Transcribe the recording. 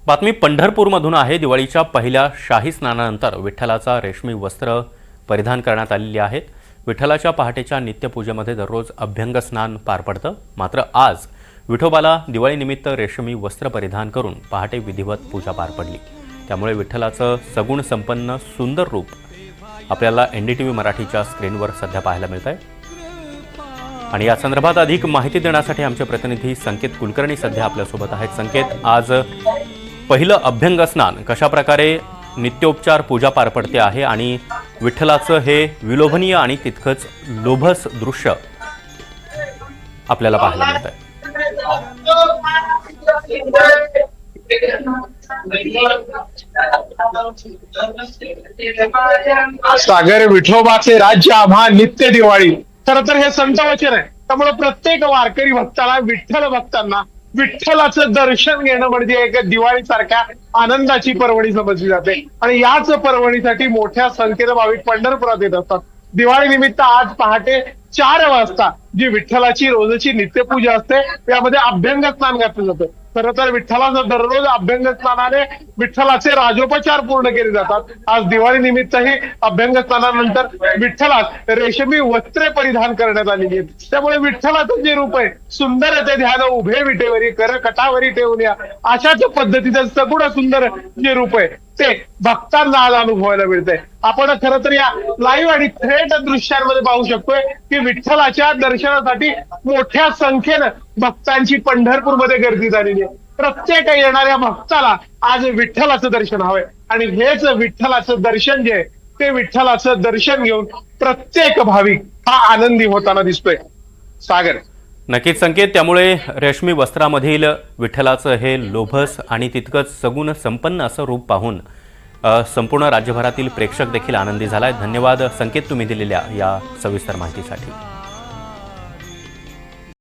बातमी पंढरपूरमधून आहे। दिवाळीच्या पहिल्या शाही स्नानानंतर विठ्ठलाचा रेशमी वस्त्र परिधान करण्यात आलेली आहेत। विठ्ठलाच्या पहाटेच्या नित्यपूजेमध्ये दररोज अभ्यंग स्नान पार पडतं। मात्र आज विठोबाला दिवाळीनिमित्त रेशमी वस्त्र परिधान करून पहाटे विधिवत पूजा पार पडली। त्यामुळे विठ्ठलाचं सगुण संपन्न सुंदर रूप आपल्याला एनडीटीव्ही मराठीच्या स्क्रीनवर सध्या पाहायला मिळतंय। आणि या संदर्भात अधिक माहिती देण्यासाठी आमचे प्रतिनिधी संकेत कुलकर्णी सध्या आपल्यासोबत आहेत। संकेत, आज पहिलं अभ्यंग स्नान कशा प्रकारे नित्योपचार पूजा पार पडते आहे आणि विठ्ठलाचं हे विलोभनीय आणि तितकंच लोभस दृश्य आपल्याला पाहायला मिळतंय। सागर विठोबाचे राज्य आम्हा नित्य दिवाळी, खरं तर हे संत वचन आहे। त्यामुळे प्रत्येक वारकरी भक्ताला, विठ्ठल भक्तांना विठ्ठलाचं दर्शन घेणं म्हणजे एक दिवाळी सारख्या आनंदाची पर्वणी समजली जाते। आणि याच पर्वणीसाठी मोठ्या संख्येने भाविक पंढरपुरात येत असतात। दिवाळी निमित्त आज पहाटे 4 वाजता जी विठ्ठलाची रोजची नित्यपूजा असते त्यामध्ये अभ्यंग स्नान घातलं जातं। खरं तर विठ्ठलाचं दररोज अभ्यंग स्नानाने विठ्ठलाचे राजोपचार पूर्ण केले जातात। आज दिवाळी निमित्तही अभ्यंग स्नानानंतर विठ्ठलास रेशमी वस्त्रे परिधान करण्यात आलेली आहेत। त्यामुळे विठ्ठलाचं जे रूप आहे सुंदर ते ध्यान उभे विटेवरी कर कटावरी ठेवून या अशाच पद्धतीचं सगुण सुंदर जे रूप आहे ते भक्तांना आज अनुभवायला मिळतंय। आपण खरं तर या लाईव्ह आणि थेट दृश्यांमध्ये पाहू शकतोय की विठ्ठलाच्या दर्शनासाठी मोठ्या संख्येनं भक्तांची पंढरपूरमध्ये गर्दी झालेली आहे। प्रत्येक येणाऱ्या भक्ताला आज विठ्ठलाचं दर्शन हवंय आणि हेच विठ्ठलाचं दर्शन जे आहे ते विठ्ठलाचं दर्शन घेऊन प्रत्येक भाविक हा आनंदी होताना दिसतोय। सागर, नक्कीच संकेत, त्यामुळे रेशमी वस्त्रामधील विठ्ठलाचं हे लोभस आणि तितकंच सगुण संपन्न असं रूप पाहून संपूर्ण राज्यभरातील प्रेक्षक देखील आनंदी झालाय। धन्यवाद संकेत, तुम्ही दिलेल्या या सविस्तर माहितीसाठी।